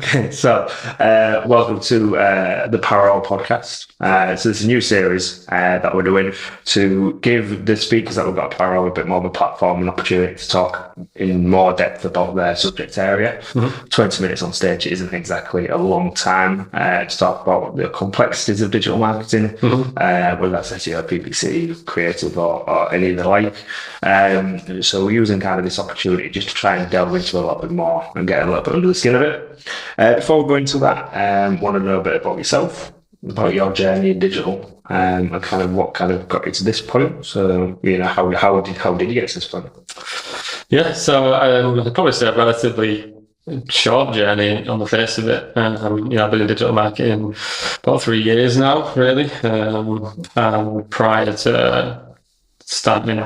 So, welcome to the Parallel podcast. So, this is a new series that we're doing to give the speakers that we've got at Parallel a bit more of a platform and opportunity to talk in more depth about their subject area. 20 minutes on stage isn't exactly a long time to talk about the complexities of digital marketing, whether that's SEO, PPC, creative, or any of the like. So, we're using kind of this opportunity just to try and delve into a little bit more and get a little bit under the skin of it. Before we go into that, want to know a bit about yourself, about your journey in digital, and kind of what kind of got you to this point. So, how did you get to this point? Yeah, so I'd probably say a relatively short journey on the face of it. I've been in digital marketing about 3 years now, really. And prior to starting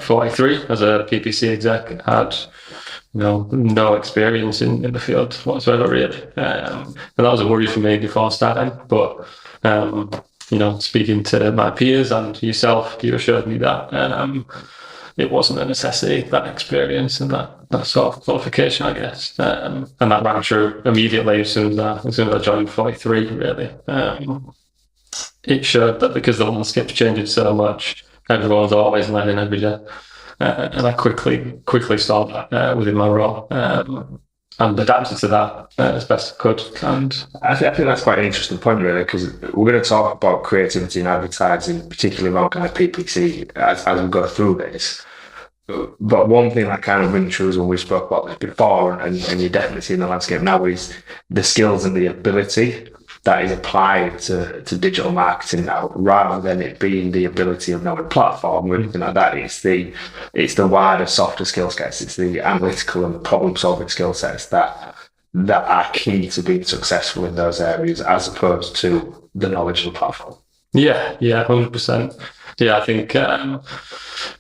43 as a PPC exec, had no experience in the field whatsoever, really. And that was a worry for me before starting. But, speaking to my peers and yourself, you assured me that it wasn't a necessity, that experience and that sort of qualification, I guess. And that ran true immediately as soon as I joined 43, really. It showed that because the landscape's changing so much, everyone's always learning every day. And I quickly saw that within my role and adapted to that as best I could. And I think that's quite an interesting point, really, because we're going to talk about creativity and advertising, particularly around kind of PPC as we go through this. But one thing that kind of rings true is when we spoke about this before, and you're definitely seeing the landscape now, is the skills and the ability that is applied to digital marketing now, rather than it being the ability of knowing platform or anything like that. It's the wider, softer skill sets. It's the analytical and problem solving skill sets that are key to being successful in those areas, as opposed to the knowledge of the platform. Yeah, 100%. Yeah, I think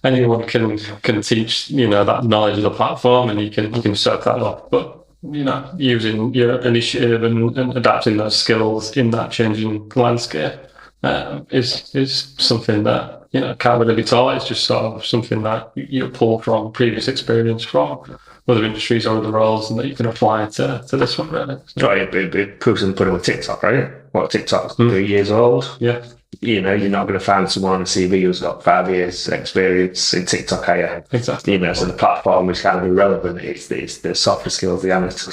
anyone can teach that knowledge of the platform, and you can soak that up, but using your initiative and adapting those skills in that changing landscape is something that can't really be taught. It's just sort of something that you pull from previous experience from other industries or other roles, and that you can apply to this one, really. Right, it proves in the pudding with TikTok, right? What, TikTok's 3 years old? Yeah. You're not going to find someone on the CV who's got 5 years experience in TikTok, are you? Exactly. So the platform is kind of irrelevant. It's the softer skills, the analytical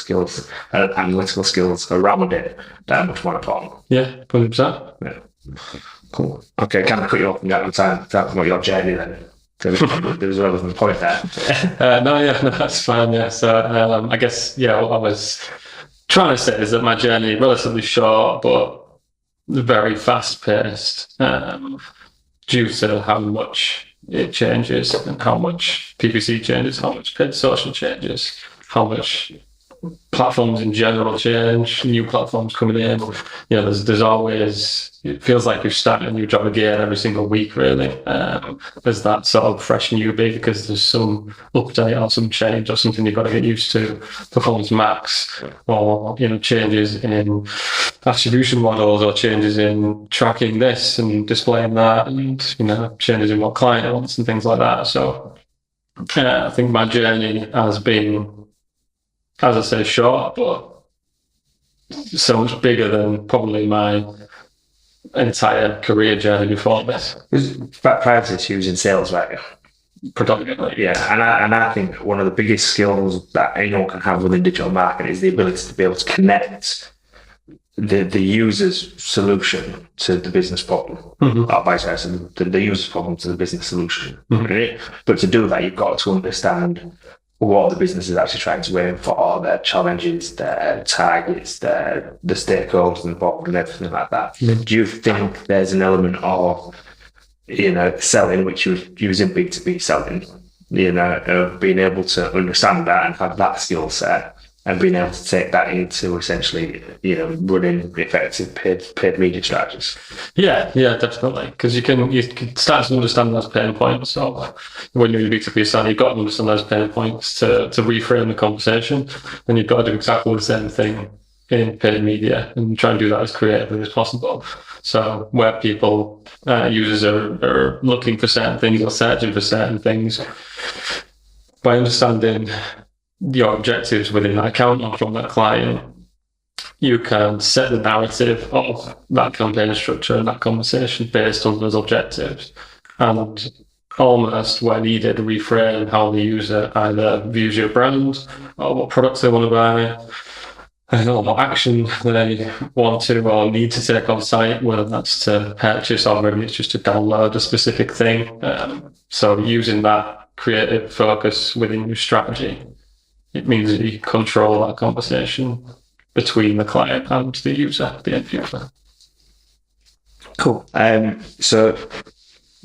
skills around it that are much more important. Yeah, 100%. Yeah. Cool. Okay, kind of cut you off and get on time. Talk about your journey then. There was a relevant point there. No, that's fine. Yeah. So I guess, what I was trying to say is that my journey relatively short, but very fast-paced, due to how much it changes and how much PPC changes, how much paid social changes, how much platforms in general change, new platforms coming in. There's always, it feels like you're starting a new job again every single week, really. There's that sort of fresh newbie because there's some update or some change or something you've got to get used to, performance max, or changes in attribution models, or changes in tracking this and displaying that, and changes in what client wants and things like that. So I think my journey has been, as I say, short, but so much bigger than probably my entire career journey before this. Prior to this, you was in sales, right? Predominantly. Yeah, and I think one of the biggest skills that anyone can have within digital marketing is the ability to be able to connect the user's solution to the business problem, or vice versa, the user's problem to the business solution. Right? But to do that, you've got to understand what the business is actually trying to aim for, their challenges, their targets, the stakeholders involved, and everything like that. Do you think there's an element of selling, which you use in B2B selling, of being able to understand that and have that skill set, and being able to take that into essentially, running effective paid media strategies? Yeah, definitely. Because you can start to understand those pain points. So when you're in B2B selling, you've got to understand those pain points to reframe the conversation, and you've got to do exactly the same thing in paid media and try and do that as creatively as possible. So where people, users are looking for certain things or searching for certain things, by understanding your objectives within that account or from that client, you can set the narrative of that campaign structure and that conversation based on those objectives, and almost where needed reframe how the user either views your brand or what products they want to buy, or what action they want to or need to take on site, whether that's to purchase or maybe it's just to download a specific thing. So using that creative focus within your strategy, it means that you control that conversation between the client and the user, the end user. Cool. So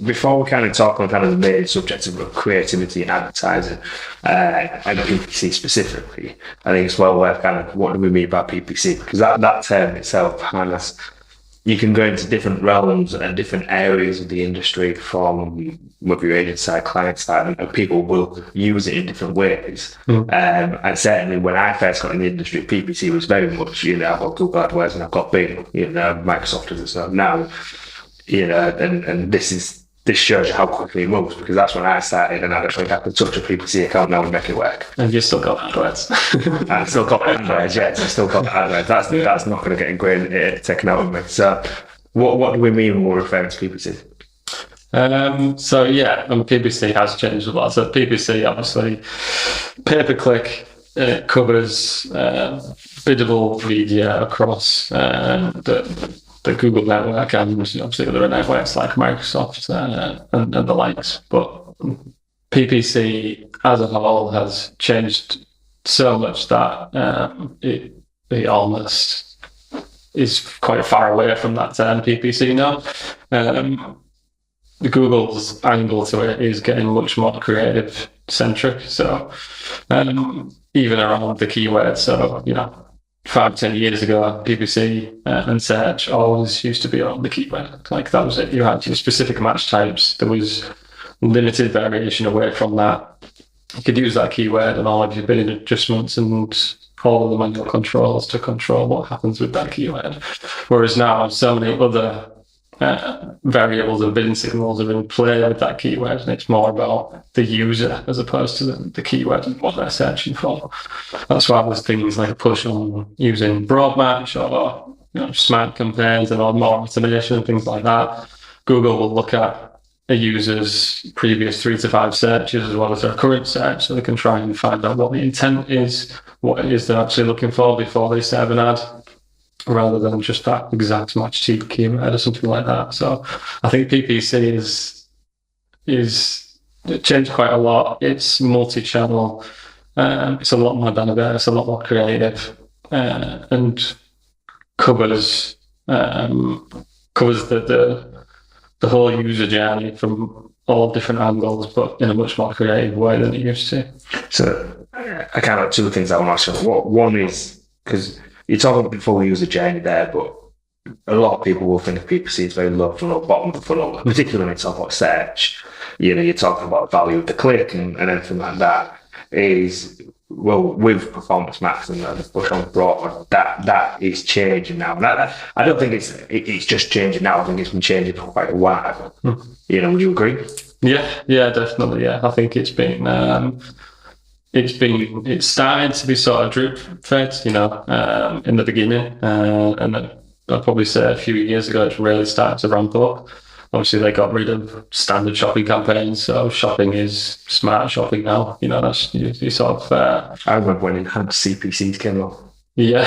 before we kind of talk on kind of the main subject of creativity and advertising, and PPC specifically, I think it's well worth kind of what do we mean by PPC, because that term itself has, you can go into different realms and different areas of the industry, from whether you're agent side, client side, and people will use it in different ways. And certainly when I first got in the industry, PPC was very much, I've got Google AdWords and I've got Bing, Microsoft as so now, and this shows you how quickly it moves, because that's when I started, and I don't think I could touch a PPC account now and make it work. And you've still got AdWords. I've still got AdWords, yes. I've still got AdWords. That's not going to get ingrained, taken out of me. So what do we mean when we're referring to PPC? PPC has changed a lot. So PPC, obviously, pay-per-click, covers biddable media across the Google network and obviously other networks like Microsoft and the likes. But PPC as a whole has changed so much that it almost is quite far away from that term PPC now. Google's angle to it is getting much more creative centric. So even around the keywords, 5-10 years ago, PPC and search always used to be on the keyword. Like that was it. You had your specific match types. There was limited variation away from that. You could use that keyword and all of your bidding adjustments and all of the manual controls to control what happens with that keyword. Whereas now, so many other variables and bidding signals are in play with that keyword, and it's more about the user as opposed to the keyword and what they're searching for. That's why there's things like a push on using broad match or smart campaigns and more automation and things like that. Google will look at a user's previous 3 to 5 searches as well as their current search, so they can try and find out what the intent is, what it is they're actually looking for before they serve an ad, rather than just that exact match type keyword or something like that. So I think PPC is changed quite a lot. It's multi-channel. It's a lot more diverse, a lot more creative, and covers the whole user journey from all different angles, but in a much more creative way than it used to. So I kind of have 2 things I want to ask you. One is, because you're talking about the full user journey there, but a lot of people will think of PPC as very low funnel, bottom of the funnel, particularly when you talk about search. You're talking about value of the click and everything like that. With Performance Max and the push on broad, that is changing now. And I don't think it's just changing now. I think it's been changing for quite a while. Would you agree? Yeah, definitely. Yeah, I think it's been. It's starting to be sort of drip fed, in the beginning, and then I'd probably say a few years ago it's really started to ramp up. Obviously, they got rid of standard shopping campaigns, so shopping is smart shopping now. That's you sort of. I remember when enhanced CPCs came up. Yeah.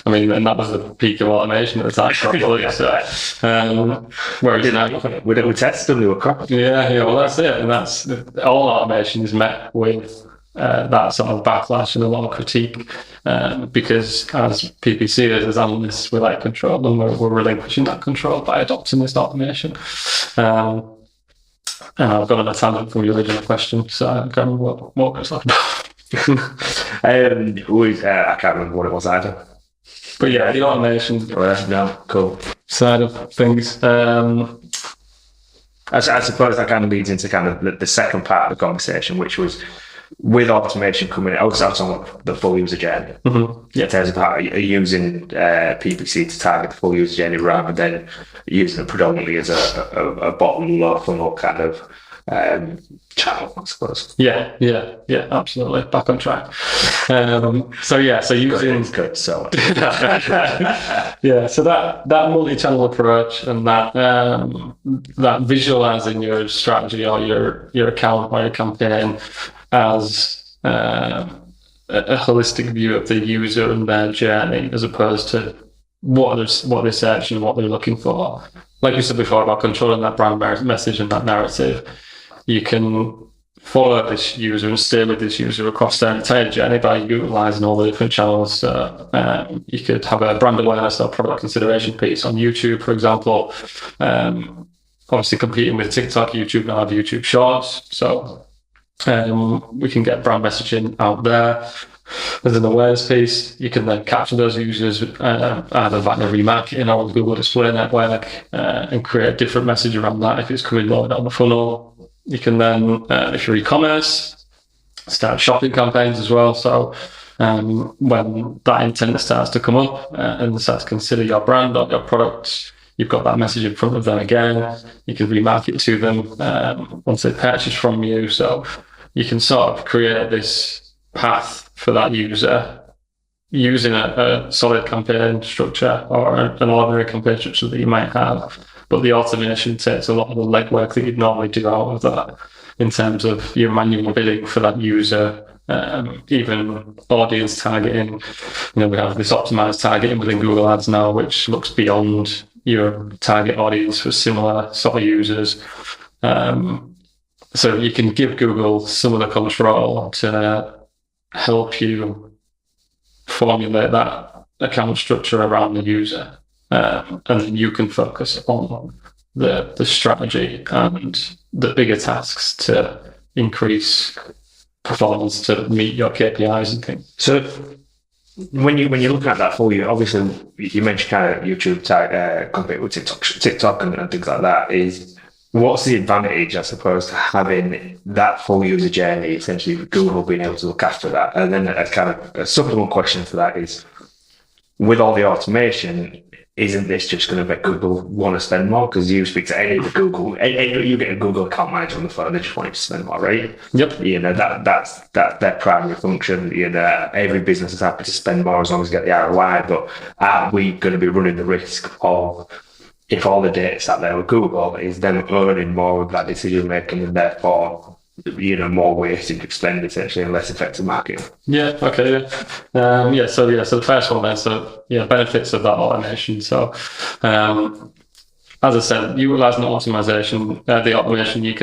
I mean, and that was the peak of automation at the time, probably. So, whereas now we tested them, they were crap. Yeah. Well, that's it, and that's all automation is met with that sort of backlash and a lot of critique, because as PPCers, as analysts, we like control, and we're relinquishing that control by adopting this automation. And I've gone on a tangent from your original question, so I can't remember what was talking about. I can't remember what it was either. But yeah, the automation cool side of things. I suppose that kind of leads into kind of the second part of the conversation, which was with automation coming out on the full user journey. In terms of how you're using PPC to target the full user journey rather than using it predominantly as a bottom low funnel kind of channel, I suppose. Yeah, absolutely. Back on track. So using good. So yeah, so that multi-channel approach and that visualizing your strategy or your account or your campaign as a holistic view of the user and their journey, as opposed to what they're searching, what they're looking for. Like you said before about controlling that brand message and that narrative, you can follow this user and stay with this user across their entire journey by utilizing all the different channels. You could have a brand awareness or product consideration piece on YouTube, for example. Obviously competing with TikTok, YouTube now have YouTube Shorts. So we can get brand messaging out there. As an awareness piece, you can then capture those users either via remarketing or Google Display Network and create a different message around that if it's coming loaded on the funnel. You can then, if you're e-commerce, start shopping campaigns as well. So when that intent starts to come up and starts to consider your brand or your product, you've got that message in front of them again. You can remarket to them once they purchase from you. So you can sort of create this path for that user using a solid campaign structure or an ordinary campaign structure that you might have. But the automation takes a lot of the legwork that you'd normally do out of that in terms of your manual bidding for that user, even audience targeting. We have this optimized targeting within Google Ads now, which looks beyond your target audience for similar sort of users. So you can give Google some of the control to help you formulate that account structure around the user. And then you can focus on the strategy and the bigger tasks to increase performance to meet your KPIs and things. So when you're looking at that for you, obviously you mentioned kind of YouTube compete with TikTok and things like that. Is what's the advantage, I suppose, to having that full user journey, essentially with Google being able to look after that? And then a kind of a supplemental question to that is, with all the automation, isn't this just going to make Google want to spend more? Because you speak to any of the Google, you get a Google account manager on the phone, they just want you to spend more, right? Yep. That's their primary function. Every business is happy to spend more as long as they get the ROI. But are we going to be running the risk of, if all the data's out there with Google, is them earning more of that decision making and therefore more wasted spend essentially and less effective marketing? Yeah. Okay. Yeah. So the first one there. So benefits of that automation. So as I said, utilizing the automation, you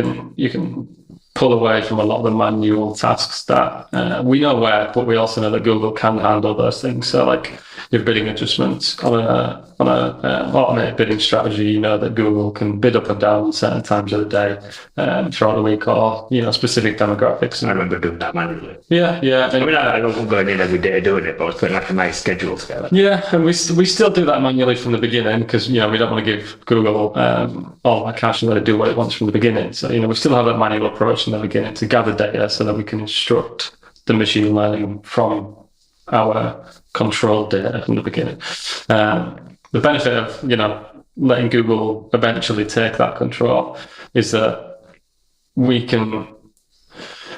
can pull away from a lot of the manual tasks that we know work, but we also know that Google can handle those things. So like your bidding adjustments on a automated bidding strategy, you know that Google can bid up and down certain times of the day throughout the week, or specific demographics. I remember doing that manually. Yeah. I wasn't going in every day doing it, but I was putting like a nice schedule together. Yeah, and we still do that manually from the beginning because we don't want to give Google all that cash and let it do what it wants from the beginning. So we still have that manual approach from the beginning to gather data so that we can instruct the machine learning from our controlled data from the beginning. The benefit of letting Google eventually take that control is that we can,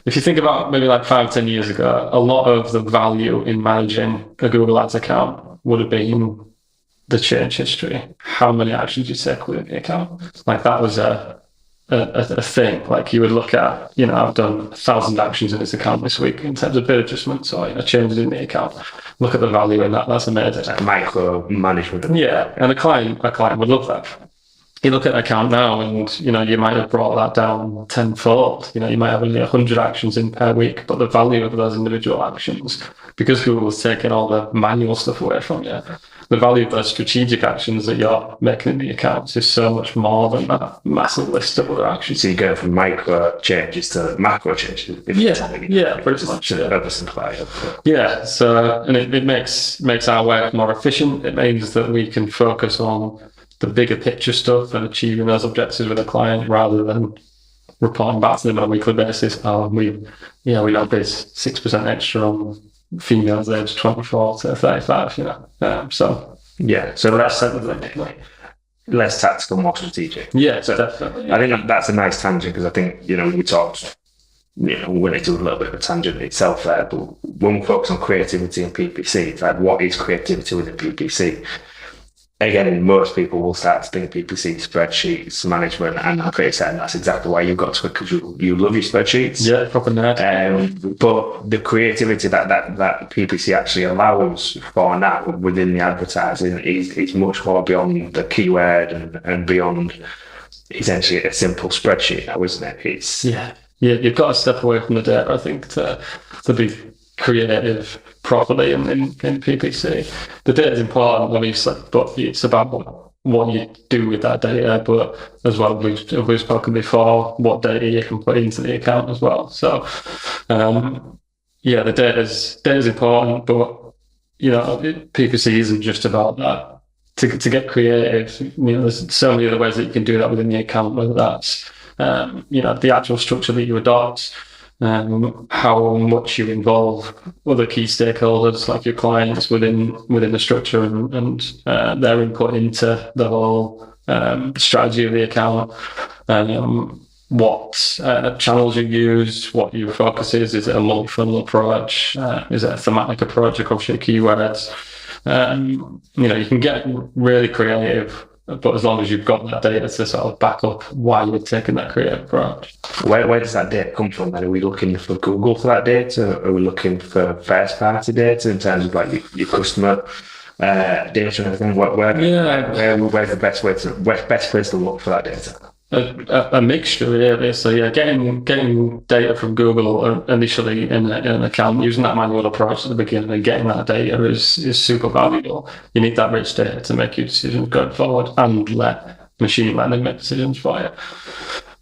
if you think about maybe like 5-10 years ago, a lot of the value in managing a Google Ads account would have been the change history. How many actions you take within the account? Like that was a thing. Like you would look at, I've done 1,000 actions in this account this week in terms of bid adjustments or changes in the account. Look at the value in that. That's amazing. Like micro management. Yeah, and a client would love that. You look at an account now, and you might have brought that down tenfold. You might have only 100 actions in per week, but the value of those individual actions, because Google's taking all the manual stuff away from you, the value of those strategic actions that you're making in the accounts is so much more than that massive list of other actions. So you go from micro changes to macro changes. Yeah, pretty much. Yeah, so and it makes our work more efficient. It means that we can focus on the bigger picture stuff and achieving those objectives with a client rather than reporting back to them on a weekly basis. We got this 6% extra on females aged 24 to 35, so. Yeah, so that's something. less tactical, more strategic. Yeah, So definitely. I think that's a nice tangent, because I think, we talked, we're into a little bit of a tangent itself there, but when we focus on creativity and PPC, it's like, what is creativity within PPC? Again, most people will start to think PPC, spreadsheets, management, and that's exactly why you've got to, because you love your spreadsheets. Yeah, proper nerd. But the creativity that PPC actually allows for now within the advertising is much more beyond the keyword and beyond essentially a simple spreadsheet now, isn't it? It's Yeah, you've got to step away from the data, I think, to be creative properly in PPC. The data is important, obviously, but it's about what you do with that data. But as well, we've spoken before, what data you can put into the account as well. So, the data's important, but PPC isn't just about that. To get creative, there's so many other ways that you can do that within the account, whether that's the actual structure that you adopt, how much you involve other key stakeholders like your clients within the structure and their input into the whole strategy of the account, what channels you use, what your focus is. Is it a multi-funnel approach? Is it a thematic approach across your keywords? You can get really creative, but as long as you've got that data to sort of back up why you're taking that creative approach. Where does that data come from then? Are we looking for Google for that data? Are we looking for first party data in terms of like your customer data and everything? Where's the best place to look for that data? A mixture, really. So getting data from Google initially in an account, using that manual approach at the beginning and getting that data is super valuable. You need that rich data to make your decisions going forward and let machine learning make decisions for you.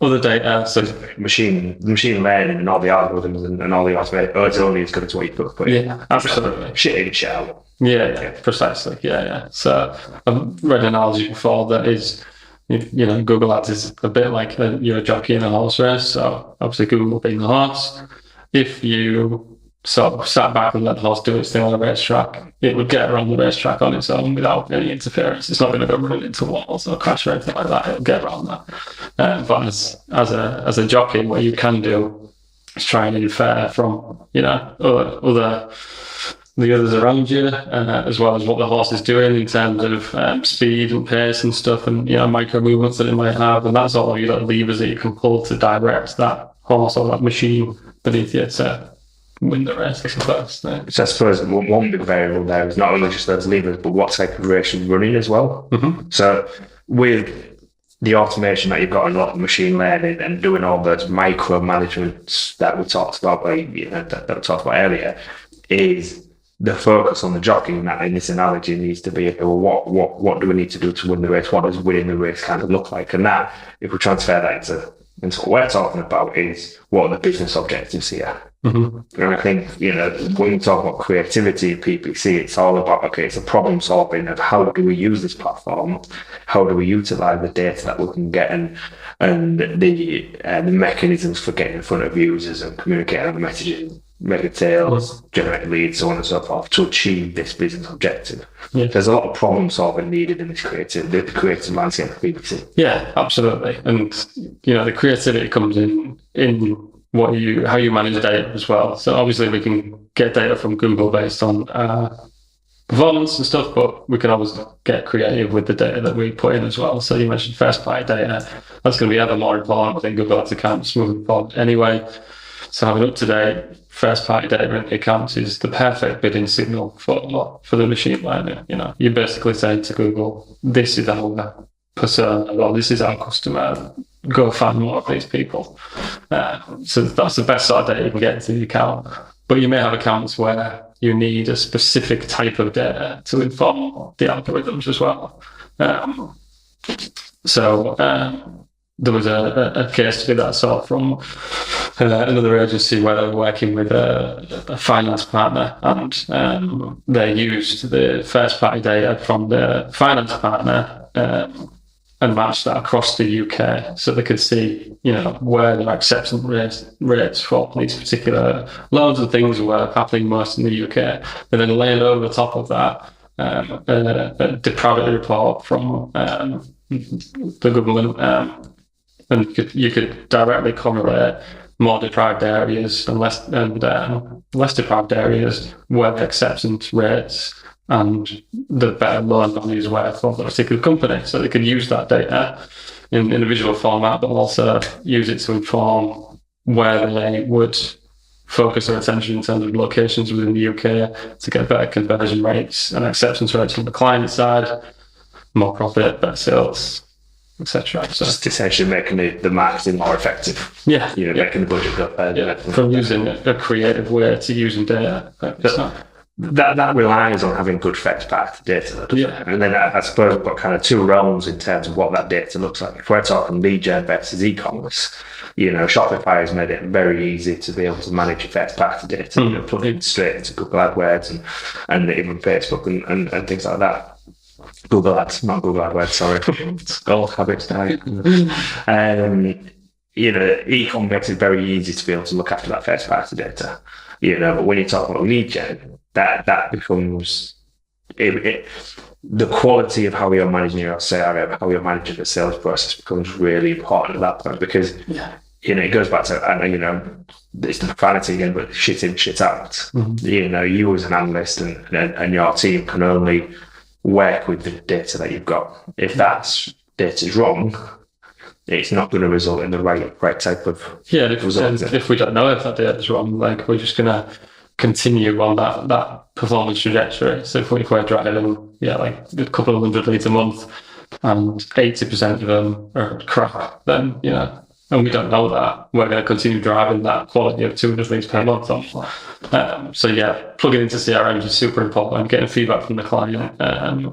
Other data, so machine learning and all the algorithms and all the automated, it's only as good as what you put in. Yeah, absolutely. Shit in, shit out. Yeah, precisely. Yeah. So I've read an analogy before that is, Google Ads is a bit like you're a jockey in a horse race. So obviously Google being the horse, if you sort of sat back and let the horse do its thing on a racetrack, it would get around the racetrack on its own without any interference. It's not going to go running into walls or crash or anything like that. It'll get around that. But as a jockey, what you can do is try and infer from the others around you, as well as what the horse is doing in terms of speed and pace and stuff, and micro movements that it might have, and that's all of your little levers that you can pull to direct that horse or that machine beneath you to win the race, I suppose. So I suppose one big variable there is not only just those levers, but what type of race you're running as well. Mm-hmm. So with the automation that you've got in a lot of machine learning and doing all those micro managements that we talked about, that we talked about earlier, is the focus on the jockey in this analogy needs to be, what do we need to do to win the race? What does winning the race kind of look like? And that, if we transfer that into what we're talking about, is what are the business objectives here? Mm-hmm. And I think, when we talk about creativity in PPC, it's all about, it's a problem solving of how do we use this platform? How do we utilize the data that we can get and the mechanisms for getting in front of users and communicating on the messaging, making sales, generate leads, so on and so forth, to achieve this business objective. Yeah. There's a lot of problem solving needed in this the creative landscape of PPC. Yeah, absolutely. And the creativity comes in how you manage data as well. So obviously we can get data from Google based on performance and stuff, but we can always get creative with the data that we put in as well. So you mentioned first party data. That's going to be ever more important within Google Ads accounts moving forward anyway. So having up-to-date first-party data in the accounts is the perfect bidding signal for the machine learning. You're basically saying to Google, this is our persona, or this is our customer, go find more of these people. So that's the best sort of data you can get into the account. But you may have accounts where you need a specific type of data to inform the algorithms as well. There was a case study that I saw from another agency where they were working with a finance partner, and they used the first-party data from the finance partner and matched that across the UK, so they could see, where their acceptance rates for these particular loans and things were happening most in the UK. And then laying over the top of that, a depravity report from the government, and you could directly correlate more deprived areas and less deprived areas where the acceptance rates and the better loan values were for the particular company. So they could use that data in a visual format, but also use it to inform where they would focus their attention in terms of locations within the UK to get better conversion rates and acceptance rates on the client side, more profit, better sales, etc. So just essentially making the marketing more effective. Yeah, making the budget go further. From using a creative way to using data. That relies on having good first-party data. And then I suppose we've got kind of two realms in terms of what that data looks like. If we're talking lead gen versus e-commerce, Shopify has made it very easy to be able to manage your first-party data, plug it straight into Google AdWords and even Facebook and things like that. Google Ads, not Google AdWords, sorry. All habits die. E-com makes it very easy to be able to look after that first-party data. But when you talk about lead gen, that becomes the quality of how you're managing your CRM, how you're managing the sales process becomes really important at that point, because it goes back to it's the profanity again, but shit in, shit out. You as an analyst and your team can only work with the data that you've got. If that data is wrong, it's not going to result in the right type of result. If we don't know if that data is wrong, we're just going to continue on that performance trajectory. So if we're driving a couple of 100 leads a month and 80% of them are crap, then and we don't know that, we're going to continue driving that quality of 200 leads per month on. Plugging into CRM is super important. Getting feedback from the client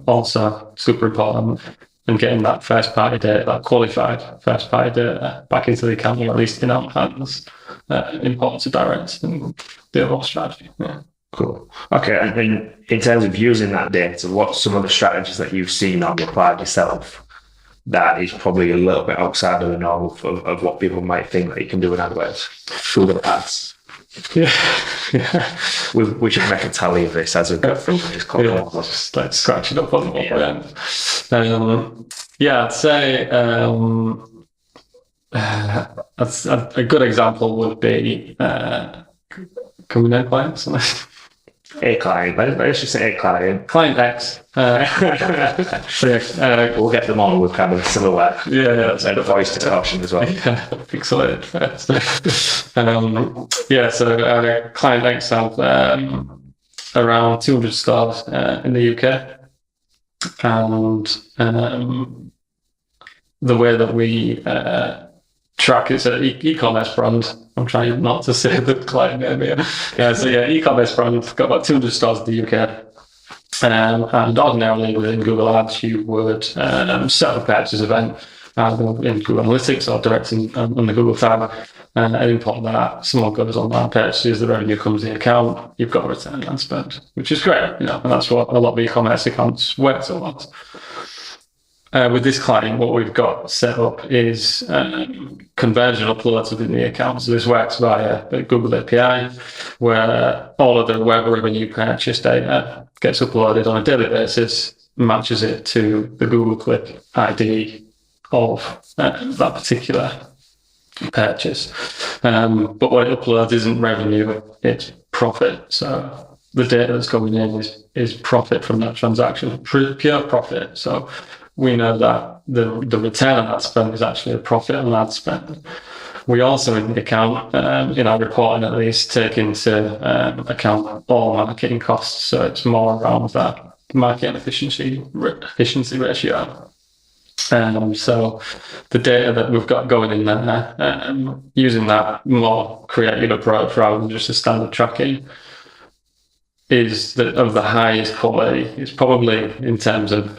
also super important. And getting that first-party data, that qualified first-party data, back into the account, or at least in our hands, important to direct and the overall strategy. Yeah. Cool. Okay, and then in terms of using that data, what's some of the strategies that you've seen or applied yourself that is probably a little bit outside of the norm of what people might think that you can do in AdWords? Google Ads. Yeah. We should make a tally of this as we go through this call. Just scratch it up on the end. I'd say that's a good example would be can we name clients? A client. Let's just say a client. Client X. We'll get them on with kind of silhouette. That's and a voice distortion as well. Pixelated. So Client X have around 200 stores in the UK, and the way that we track it's an e-commerce brand. I'm trying not to say the client name here. E-commerce brand, got about 200 stores in the UK. And ordinarily within Google Ads, you would set up a purchase event in Google Analytics or direct on the Google tab and import that. Someone goes on that, purchases, the revenue comes in the account, you've got a return on spend, which is great, and that's what a lot of e-commerce accounts work towards. With this client, what we've got set up is conversion uploads within the account. So this works via the Google API, where all of the web revenue purchase data gets uploaded on a daily basis, matches it to the Google Click ID of that particular purchase. But what it uploads isn't revenue, it's profit. So the data that's going in is profit from that transaction, pure profit. So we know that the return on ad spend is actually a profit on ad spend. We also, in the account, in our reporting at least, take into account all marketing costs. So it's more around that marketing efficiency ratio. So the data that we've got going in there, using that more creative approach rather than just a standard tracking, is of the highest quality. It's probably, in terms of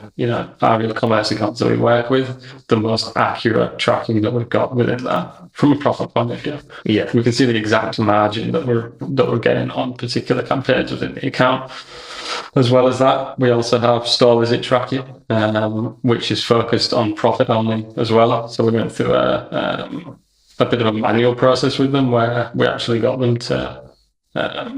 our e-commerce accounts that we work with, the most accurate tracking that we've got within that from a profit point of view. Yeah, we can see the exact margin that we're getting on particular campaigns within the account. As well as that, we also have store visit tracking, which is focused on profit only as well. So we went through a bit of a manual process with them where we actually got them to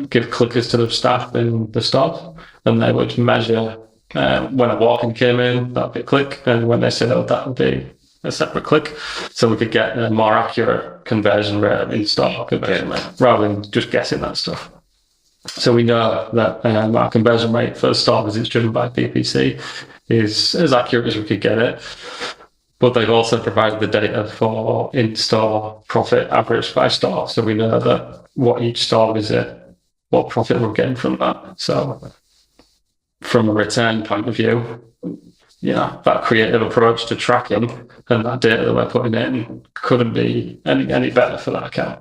give clickers to the staff in the store, and they would measure When a walk-in came in, that would be a click, and when they sailed, that would be a separate click. So we could get a more accurate conversion rate, in-store conversion rate, rather than just guessing that stuff. So we know that our conversion rate for store visits driven by PPC is as accurate as we could get it. But they've also provided the data for in-store profit average by store. So we know that what each store visit, what profit we're getting from that. So from a return point of view, that creative approach to tracking and that data that we're putting in couldn't be any better for that account.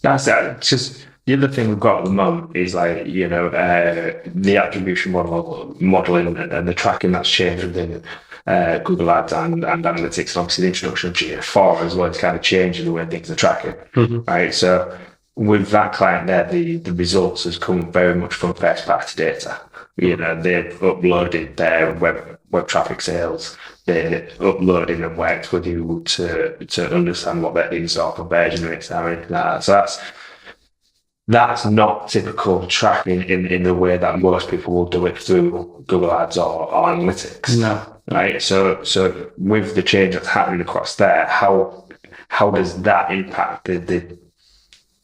That's it. Just the other thing we've got at the moment is the attribution modeling and the tracking that's changed within Google Ads and analytics, and obviously the introduction of GA4 as well is kind of changing the way things are tracking, right? So with that client there, the results has come very much from first party data. They've uploaded their web traffic sales. They're uploading and worked with you to understand what their in-store conversion rates are. Anything like that. So that's not typical tracking in the way that most people will do it through Google Ads or analytics. No. Right. So with the change that's happening across there, how does that impact the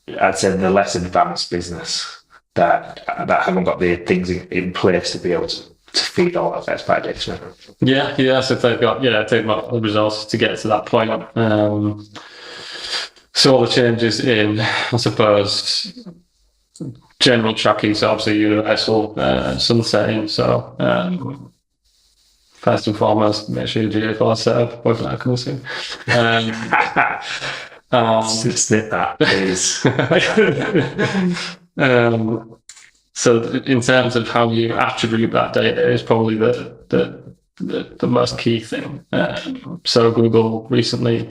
less advanced business that haven't got the things in place to be able to feed all that first party data? Yeah. So they've got the resources to get to that point. So all the changes in, I suppose, general tracking, so obviously universal sunsetting. So first and foremost, make sure your GA4 set up. Whether that comes soon. Snip that, please. So in terms of how you attribute that data is probably the most key thing. So Google recently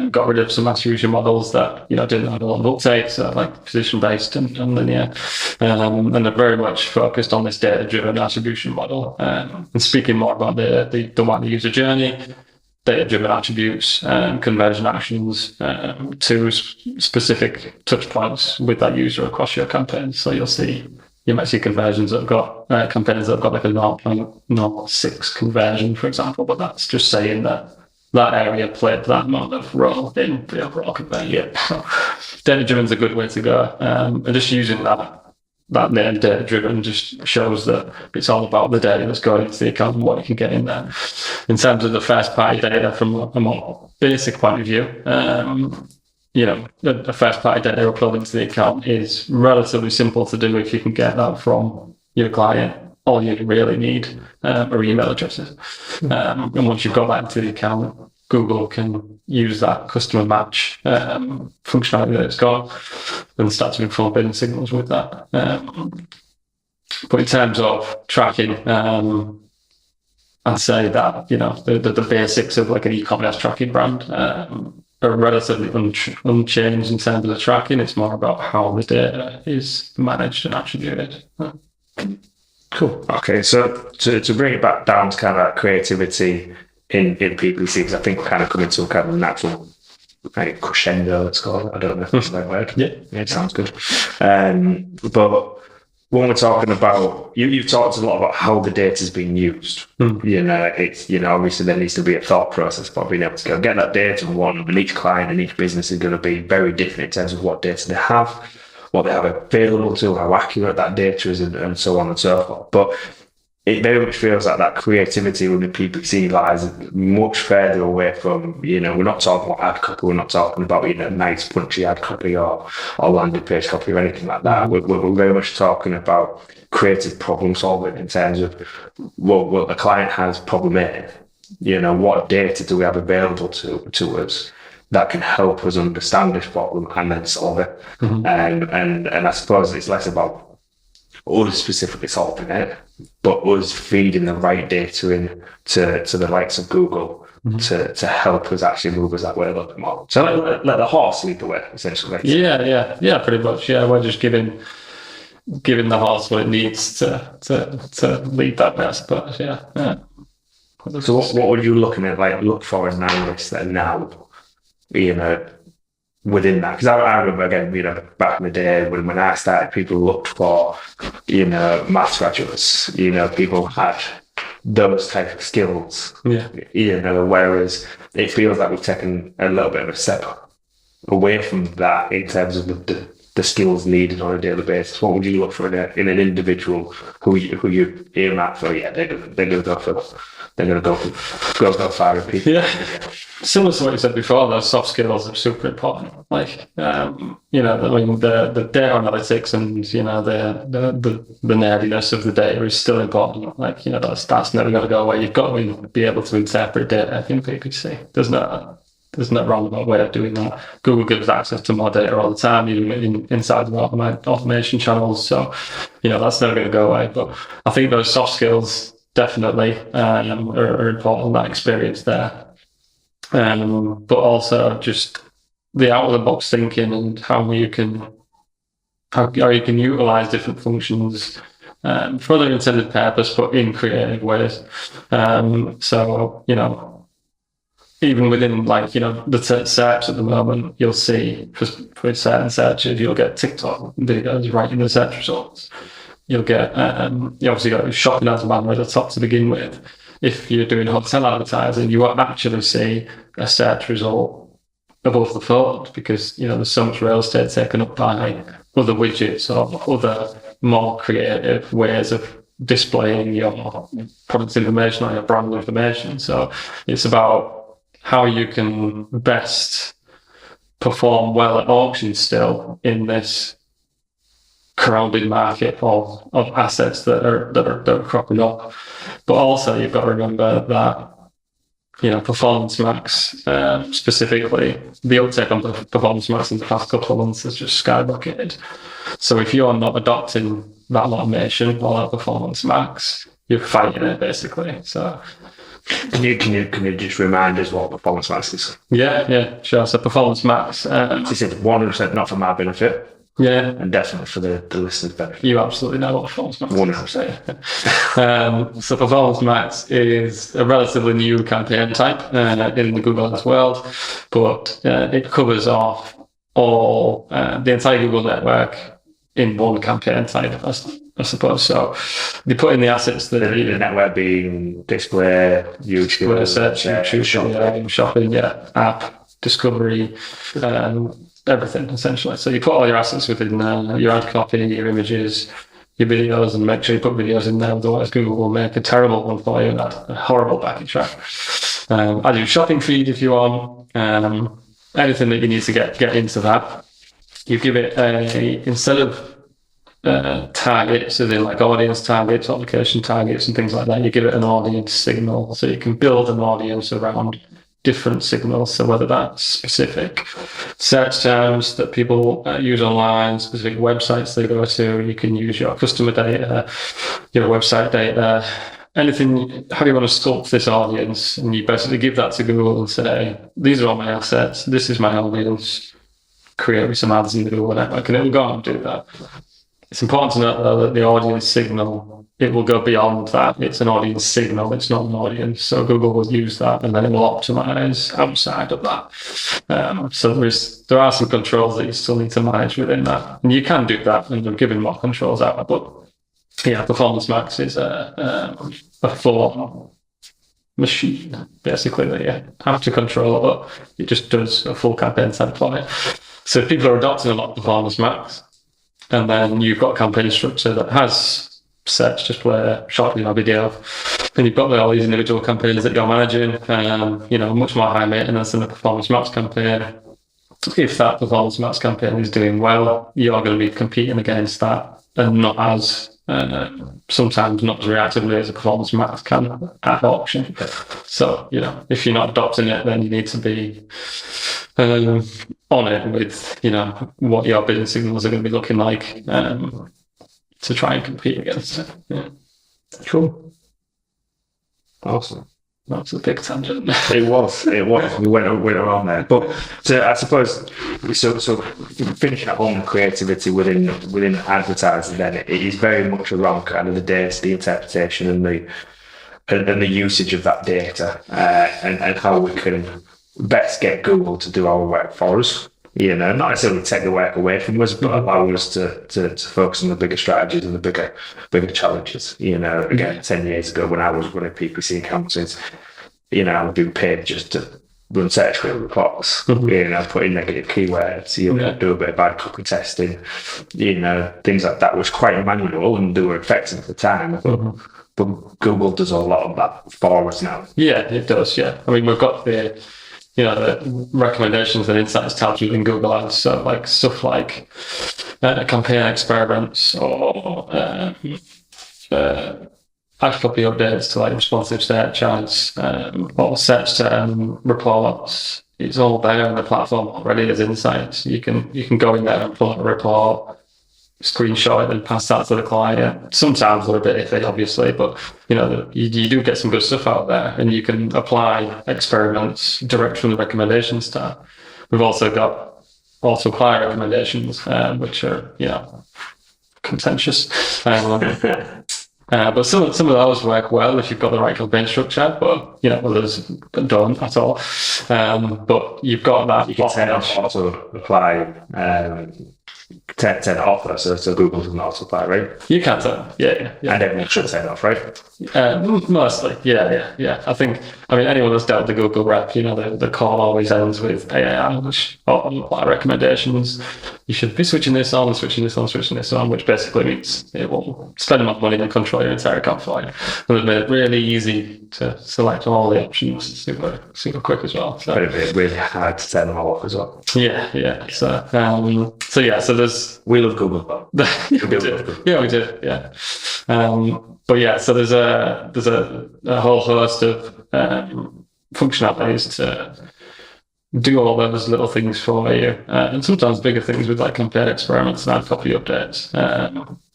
got rid of some attribution models that didn't have a lot of uptake, so like position based and linear, and they're very much focused on this data driven attribution model, and speaking more about the wider user journey, data driven attributes, conversion actions to specific touch points with that user across your campaigns. So you might see conversions that have got campaigns that have got like a 0.06 conversion, for example, but that's just saying that area played that amount of role in the overall conversion. Yeah. So data-driven is a good way to go. And just using that name data-driven just shows that it's all about the data that's going into the account and what you can get in there. In terms of the first-party data from a more basic point of view, the first-party data uploading to the account is relatively simple to do if you can get that from your client. All you really need are email addresses. And once you've got that into the account, Google can use that customer match functionality that it's got and start to inform bidding signals with that. But in terms of tracking, I'd say that the basics of like an e-commerce tracking brand are relatively unchanged in terms of the tracking. It's more about how the data is managed and attributed. Cool. Okay, so to bring it back down to kind of that creativity in PPC, because I think we're kind of coming to a kind of natural crescendo, let's call it. I don't know if that's the right word. Yeah, it sounds good. But when we're talking about, you've talked a lot about how the data is being used. It's obviously there needs to be a thought process about being able to go get that data and each client and each business is going to be very different in terms of what data they have, what they have available to, how accurate that data is, and so on and so forth. But it very much feels like that creativity within PPC lies much further away from, we're not talking about ad copy, we're not talking about, nice punchy ad copy or landing page copy or anything like that. We're very much talking about creative problem solving in terms of what the client has problem A. What data do we have available to us that can help us understand this problem and then solve it. And I suppose it's less about us specifically solving it, but us feeding the right data in to the likes of Google to help us actually move us that way a little bit more. So let the horse lead the way, essentially. Yeah, pretty much. Yeah, we're just giving the horse what it needs to lead that way, I suppose. Yeah. So what would you look for in analysts that are now, within that. Because I remember, again, back in the day when I started, people looked for, maths graduates, people had those type of skills, Yeah. whereas it feels like we've taken a little bit of a step away from that in terms of the skills needed on a daily basis. What would you look for in an individual who you earmark for? Yeah, they're going to go for. They're going to go far and people. Yeah. Similar to what you said before, those soft skills are super important. Like, the data analytics and, the nerdiness of the data is still important. Like, that's never going to go away. You've got to be able to interpret data in PPC. There's no roundabout way of doing that. Google gives access to more data all the time, even inside the automation channels. So, that's never going to go away. But I think those soft skills definitely are important, that experience there. But also just the out of the box thinking and how you can utilize different functions for their intended purpose, but in creative ways. So even within the search at the moment, you'll see for certain searches, you'll get TikTok videos right in the search results. You'll get you obviously got shopping as a banner at the top to begin with. If you're doing hotel advertising, you won't actually see a search result above the fold because there's so much real estate taken up by other widgets or other more creative ways of displaying your product information or your brand information. So it's about how you can best perform well at auction still in this crowded market of assets that are cropping up. But also you've got to remember that Performance Max specifically, the uptake on Performance Max in the past couple of months has just skyrocketed. So if you're not adopting that automation or that Performance Max, you're fighting it basically. So can you just remind us what Performance Max is? Yeah, sure. So Performance Max, this is 100% not for my benefit. Yeah, and definitely for the listeners' benefit. You absolutely know what Performance Max is. So Performance Max is a relatively new campaign type in the Google Ads world, but it covers off all the entire Google network in one campaign type, I suppose. So they put in the assets that the network being display, YouTube, search, YouTube, shopping, app, discovery. Everything essentially. So you put all your assets within your ad copy, your images, your videos, and make sure you put videos in there. Otherwise, Google will make a terrible one for you and add a horrible backing track. Add your shopping feed if you want. Anything that you need to get into that. You give it instead of targets, as in like audience targets, application targets, and things like that. You give it an audience signal, so you can build an audience around different signals. So whether that's specific search terms that people use online, specific websites they go to, you can use your customer data, your website data, anything, how you want to sculpt this audience, and you basically give that to Google and say, these are all my assets, this is my audience, create me some ads in the Google network, and it will go and do that. It's important to note though that the audience signal, it will go beyond that. It's an audience signal, it's not an audience. So Google will use that and then it will optimize outside of that. So there are some controls that you still need to manage within that. And you can do that and I'm giving more controls out. But Performance Max is a full machine, basically, that you have to control, but it just does a full campaign type for it. So if people are adopting a lot of Performance Max, and then you've got a campaign structure that has search, display, short video, and you've got all these individual campaigns that you're managing, much more high maintenance than a Performance Max campaign. If that Performance Max campaign is doing well, you're going to be competing against that and not as sometimes not as reactively as a Performance Max can at auction. So, if you're not adopting it, then you need to be on it with, what your business signals are going to be looking like to try and compete against it. Yeah. Cool. Awesome. That's a big tangent. It was. We went around there. But I suppose, so finishing up on creativity within advertising, then it is very much around kind of the data, the interpretation, and the usage of that data, and how we can best get Google to do our work for us. not necessarily take the work away from us, but allow us to focus on the bigger strategies and the bigger challenges. Again, 10 years ago when I was running PPC accounts, I was being paid just to run search query reports, put in negative keywords, do a bit of bad copy testing, things like that was quite manual and they were effective at the time. But Google does a lot of that for us now. Yeah, it does. Yeah, I mean, we've got the recommendations and insights tabs within Google Ads, so like stuff like campaign experiments or ad copy updates to like responsive search ads or search term reports. It's all there on the platform already as insights. You can go in there and pull up a report, screenshot it and pass that to the client. Sometimes they're a bit iffy, obviously, but you do get some good stuff out there, and you can apply experiments direct from the recommendations tab. We've also got auto-apply recommendations, which are contentious. But some of those work well if you've got the right campaign structure, but others don't at all. But you've got that. You can turn off auto-apply. Turn it off, so Google doesn't auto-apply, right? You can turn, yeah. And everyone should turn it off, right? Mostly, yeah. I mean, anyone that's dealt with the Google rep, the call always ends with AAI, which auto-apply recommendations. You should be switching this on, switching this on, which basically means it will spend more money and control your entire account for you. And they've made it really easy to select all the options super quick as well. So. But it'd be really hard to turn them all off as well. Yeah. So there's... We love Google. We do. Yeah. But yeah, so there's a whole host of functionalities to do all those little things for you, and sometimes bigger things with like campaign experiments and ad copy updates.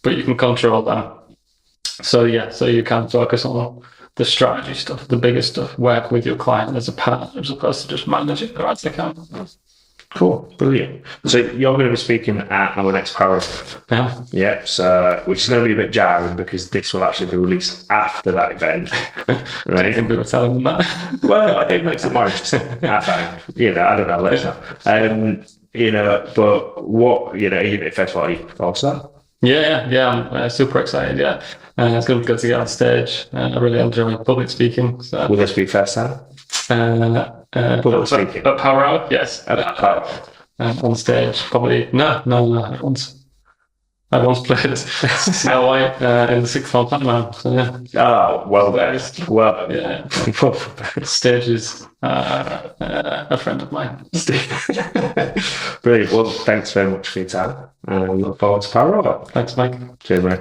But you can control that. So you can focus on the strategy stuff, the bigger stuff, work with your client as a partner as opposed to just managing their ads account. Cool, brilliant. So you're going to be speaking at our next Power. Yeah. So which is going to be a bit jarring because this will actually be released after that event, right? I think we were telling them that. Well, it makes it more interesting. I don't know. Let us know. But what first of all, you thoughts that? Yeah. I'm super excited. Yeah, it's going to be good to get on stage. I really enjoy public speaking. So. Will this be first time? Public speaking at Power Hour, yes. On stage, probably no. I once played Snow White in the sixth form pantomime. So yeah. Oh well, yeah. Stage is a friend of mine. Brilliant. Well, thanks very much for your time. We look forward to Power Hour. Thanks, Mike. Cheers, mate.